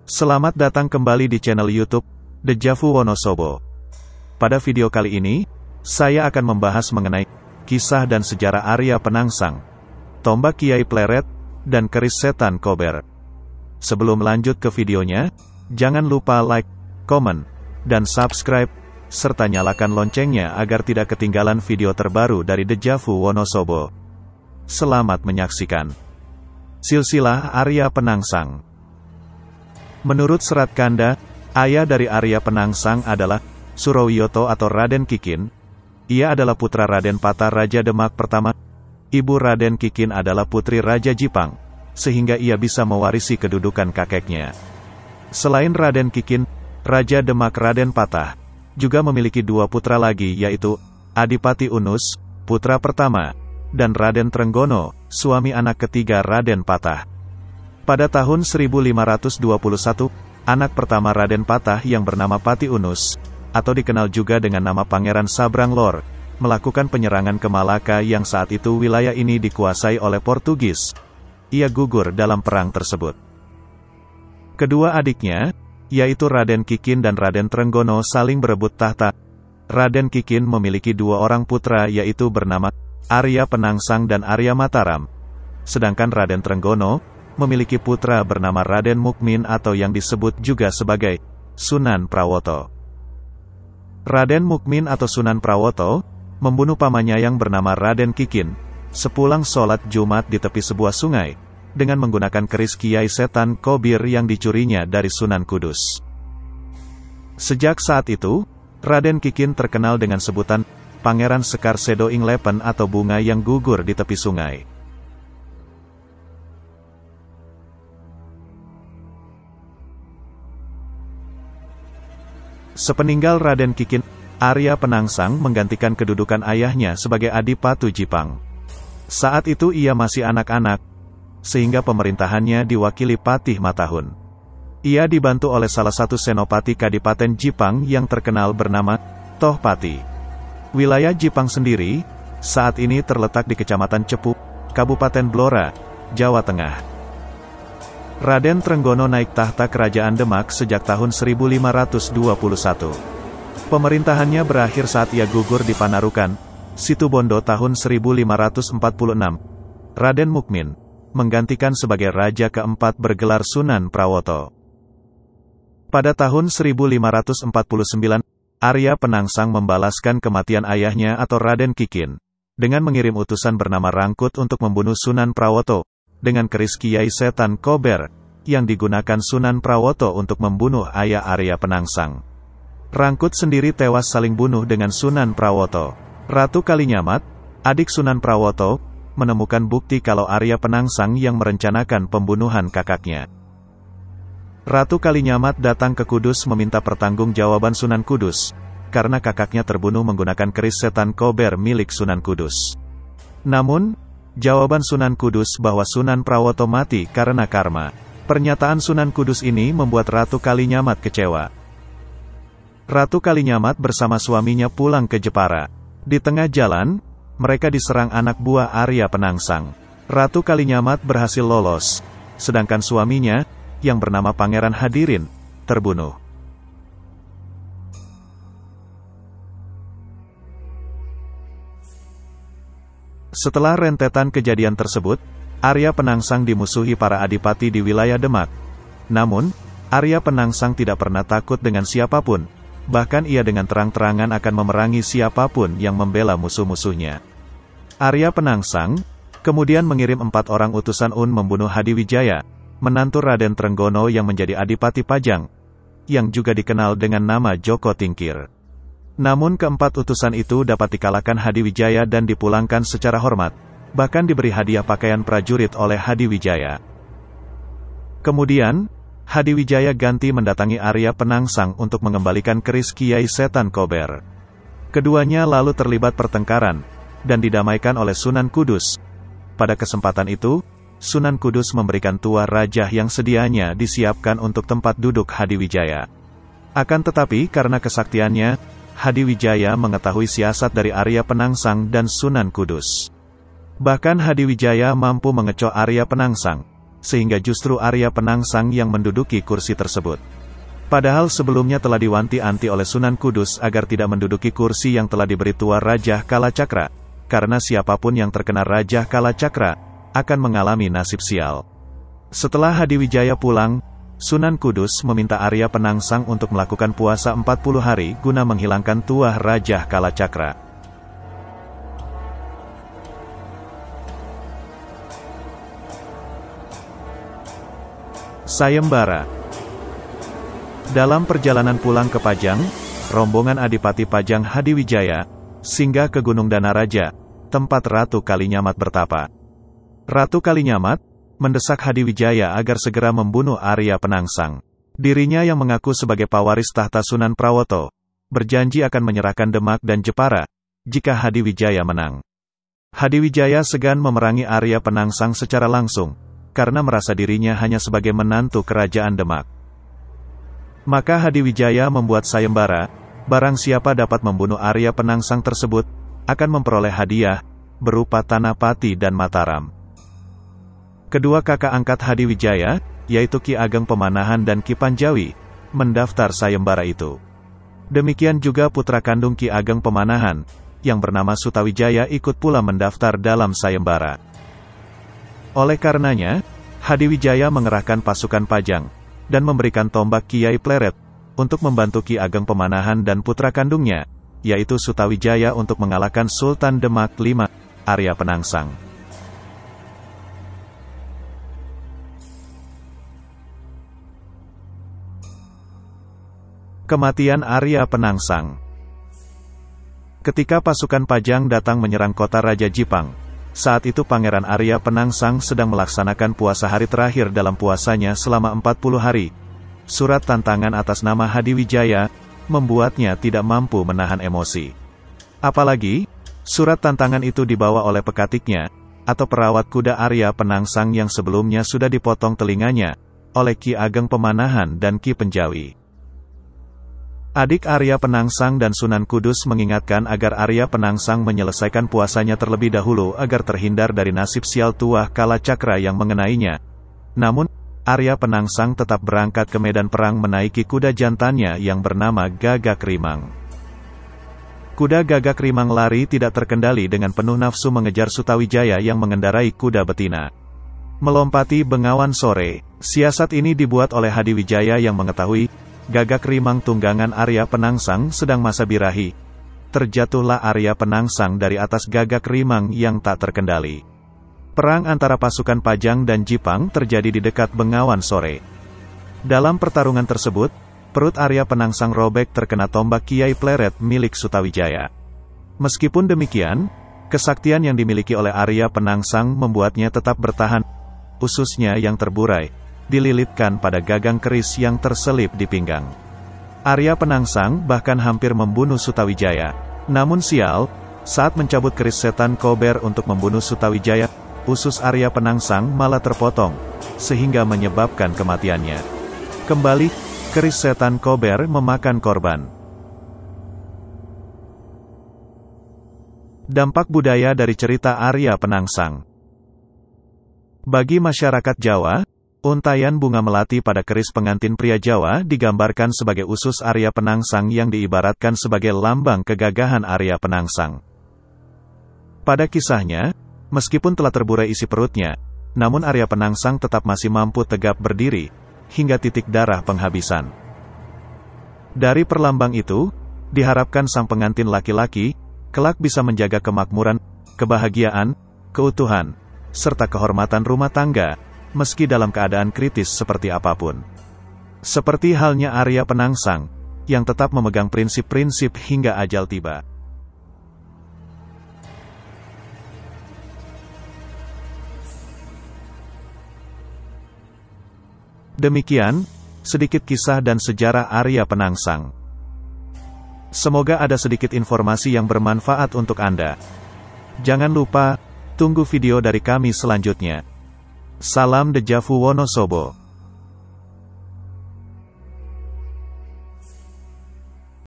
Selamat datang kembali di channel YouTube Dejavu Wonosobo. Pada video kali ini, saya akan membahas mengenai kisah dan sejarah Arya Penangsang, tombak Kiai Pleret, dan keris setan Kober. Sebelum lanjut ke videonya, jangan lupa like, komen, dan subscribe, serta nyalakan loncengnya agar tidak ketinggalan video terbaru dari Dejavu Wonosobo. Selamat menyaksikan. Silsilah Arya Penangsang. Menurut Serat Kanda, ayah dari Arya Penangsang adalah Surawiyoto atau Raden Kikin. Ia adalah putra Raden Patah Raja Demak pertama. Ibu Raden Kikin adalah putri Raja Jipang, sehingga ia bisa mewarisi kedudukan kakeknya. Selain Raden Kikin, Raja Demak Raden Patah juga memiliki dua putra lagi, yaitu Adipati Unus, putra pertama, dan Raden Trenggono, suami anak ketiga Raden Patah. Pada tahun 1521, anak pertama Raden Patah yang bernama Pati Unus, atau dikenal juga dengan nama Pangeran Sabrang Lor, melakukan penyerangan ke Malaka yang saat itu wilayah ini dikuasai oleh Portugis. Ia gugur dalam perang tersebut. Kedua adiknya, yaitu Raden Kikin dan Raden Trenggono, saling berebut tahta. Raden Kikin memiliki dua orang putra, yaitu bernama Arya Penangsang dan Arya Mataram. Sedangkan Raden Trenggono memiliki putra bernama Raden Mukmin atau yang disebut juga sebagai Sunan Prawoto. Raden Mukmin atau Sunan Prawoto membunuh pamannya yang bernama Raden Kikin sepulang sholat Jumat di tepi sebuah sungai dengan menggunakan keris Kiai Setan Kobir yang dicurinya dari Sunan Kudus. Sejak saat itu, Raden Kikin terkenal dengan sebutan Pangeran Sekar Sedo Ing Lepen atau bunga yang gugur di tepi sungai. Sepeninggal Raden Kikin, Arya Penangsang menggantikan kedudukan ayahnya sebagai Adipati Jipang. Saat itu ia masih anak-anak, sehingga pemerintahannya diwakili Patih Matahun. Ia dibantu oleh salah satu senopati Kadipaten Jipang yang terkenal bernama Toh Pati. Wilayah Jipang sendiri, saat ini terletak di Kecamatan Cepu, Kabupaten Blora, Jawa Tengah. Raden Trenggono naik tahta Kerajaan Demak sejak tahun 1521. Pemerintahannya berakhir saat ia gugur di Panarukan, Situbondo tahun 1546. Raden Mukmin menggantikan sebagai raja keempat bergelar Sunan Prawoto. Pada tahun 1549, Arya Penangsang membalaskan kematian ayahnya atau Raden Kikin dengan mengirim utusan bernama Rangkut untuk membunuh Sunan Prawoto dengan keris Kiai Setan Kober yang digunakan Sunan Prawoto untuk membunuh ayah Arya Penangsang. Rangkut sendiri tewas saling bunuh dengan Sunan Prawoto. Ratu Kalinyamat, adik Sunan Prawoto, menemukan bukti kalau Arya Penangsang yang merencanakan pembunuhan kakaknya. Ratu Kalinyamat datang ke Kudus meminta pertanggungjawaban Sunan Kudus, karena kakaknya terbunuh menggunakan keris Setan Kober milik Sunan Kudus. Namun, jawaban Sunan Kudus bahwa Sunan Prawoto mati karena karma. Pernyataan Sunan Kudus ini membuat Ratu Kalinyamat kecewa. Ratu Kalinyamat bersama suaminya pulang ke Jepara. Di tengah jalan, mereka diserang anak buah Arya Penangsang. Ratu Kalinyamat berhasil lolos, sedangkan suaminya, yang bernama Pangeran Hadirin, terbunuh. Setelah rentetan kejadian tersebut, Arya Penangsang dimusuhi para adipati di wilayah Demak. Namun, Arya Penangsang tidak pernah takut dengan siapapun, bahkan ia dengan terang-terangan akan memerangi siapapun yang membela musuh-musuhnya. Arya Penangsang kemudian mengirim 4 orang utusan membunuh Hadiwijaya, menantu Raden Trenggono yang menjadi Adipati Pajang, yang juga dikenal dengan nama Joko Tingkir. Namun keempat utusan itu dapat dikalahkan Hadiwijaya dan dipulangkan secara hormat, bahkan diberi hadiah pakaian prajurit oleh Hadiwijaya. Kemudian, Hadiwijaya ganti mendatangi Arya Penangsang untuk mengembalikan keris Kiai Setan Kober. Keduanya lalu terlibat pertengkaran, dan didamaikan oleh Sunan Kudus. Pada kesempatan itu, Sunan Kudus memberikan tuah rajah yang sedianya disiapkan untuk tempat duduk Hadiwijaya. Akan tetapi karena kesaktiannya, Hadiwijaya mengetahui siasat dari Arya Penangsang dan Sunan Kudus. Bahkan Hadiwijaya mampu mengecoh Arya Penangsang, sehingga justru Arya Penangsang yang menduduki kursi tersebut. Padahal sebelumnya telah diwanti-wanti oleh Sunan Kudus agar tidak menduduki kursi yang telah diberi tuah Rajah Kalacakra, karena siapapun yang terkena Rajah Kalacakra akan mengalami nasib sial. Setelah Hadiwijaya pulang, Sunan Kudus meminta Arya Penangsang untuk melakukan puasa 40 hari guna menghilangkan tuah Rajah Kalacakra. Sayembara. Dalam perjalanan pulang ke Pajang, rombongan Adipati Pajang Hadiwijaya singgah ke Gunung Danaraja, tempat Ratu Kalinyamat bertapa. Ratu Kalinyamat mendesak Hadiwijaya agar segera membunuh Arya Penangsang. Dirinya yang mengaku sebagai pewaris tahta Sunan Prawoto, berjanji akan menyerahkan Demak dan Jepara jika Hadiwijaya menang. Hadiwijaya segan memerangi Arya Penangsang secara langsung, karena merasa dirinya hanya sebagai menantu kerajaan Demak. Maka Hadiwijaya membuat sayembara, barang siapa dapat membunuh Arya Penangsang tersebut, akan memperoleh hadiah, berupa tanah Pati dan Mataram. Kedua kakak angkat Hadiwijaya, yaitu Ki Ageng Pemanahan dan Ki Panjawi, mendaftar sayembara itu. Demikian juga putra kandung Ki Ageng Pemanahan, yang bernama Sutawijaya ikut pula mendaftar dalam sayembara. Oleh karenanya, Hadiwijaya mengerahkan pasukan Pajang, dan memberikan tombak Kiai Pleret, untuk membantu Ki Ageng Pemanahan dan putra kandungnya, yaitu Sutawijaya untuk mengalahkan Sultan Demak V, Arya Penangsang. Kematian Arya Penangsang. Ketika pasukan Pajang datang menyerang kota Raja Jipang, saat itu Pangeran Arya Penangsang sedang melaksanakan puasa hari terakhir dalam puasanya selama 40 hari. Surat tantangan atas nama Hadiwijaya membuatnya tidak mampu menahan emosi. Apalagi, surat tantangan itu dibawa oleh pekatiknya, atau perawat kuda Arya Penangsang yang sebelumnya sudah dipotong telinganya oleh Ki Ageng Pemanahan dan Ki Penjawi. Adik Arya Penangsang dan Sunan Kudus mengingatkan agar Arya Penangsang menyelesaikan puasanya terlebih dahulu agar terhindar dari nasib sial tuah Kalacakra yang mengenainya. Namun, Arya Penangsang tetap berangkat ke medan perang menaiki kuda jantannya yang bernama Gagak Rimang. Kuda Gagak Rimang lari tidak terkendali dengan penuh nafsu mengejar Sutawijaya yang mengendarai kuda betina. Melompati Bengawan Sore, siasat ini dibuat oleh Hadiwijaya yang mengetahui Gagak Rimang tunggangan Arya Penangsang sedang masa birahi. Terjatuhlah Arya Penangsang dari atas Gagak Rimang yang tak terkendali. Perang antara pasukan Pajang dan Jipang terjadi di dekat Bengawan Sore. Dalam pertarungan tersebut, perut Arya Penangsang robek terkena tombak Kiai Pleret milik Sutawijaya. Meskipun demikian, kesaktian yang dimiliki oleh Arya Penangsang membuatnya tetap bertahan. Ususnya yang terburai dililitkan pada gagang keris yang terselip di pinggang. Arya Penangsang bahkan hampir membunuh Sutawijaya. Namun sial, saat mencabut keris setan Kober untuk membunuh Sutawijaya, usus Arya Penangsang malah terpotong, sehingga menyebabkan kematiannya. Kembali, keris setan Kober memakan korban. Dampak budaya dari cerita Arya Penangsang. Bagi masyarakat Jawa, untaian bunga melati pada keris pengantin pria Jawa digambarkan sebagai usus Arya Penangsang yang diibaratkan sebagai lambang kegagahan Arya Penangsang. Pada kisahnya, meskipun telah terburai isi perutnya, namun Arya Penangsang tetap masih mampu tegap berdiri, hingga titik darah penghabisan. Dari perlambang itu, diharapkan sang pengantin laki-laki, kelak bisa menjaga kemakmuran, kebahagiaan, keutuhan, serta kehormatan rumah tangga, meski dalam keadaan kritis seperti apapun. Seperti halnya Arya Penangsang, yang tetap memegang prinsip-prinsip hingga ajal tiba. Demikian, sedikit kisah dan sejarah Arya Penangsang. Semoga ada sedikit informasi yang bermanfaat untuk Anda. Jangan lupa, tunggu video dari kami selanjutnya. Salam Dejavu Wonosobo.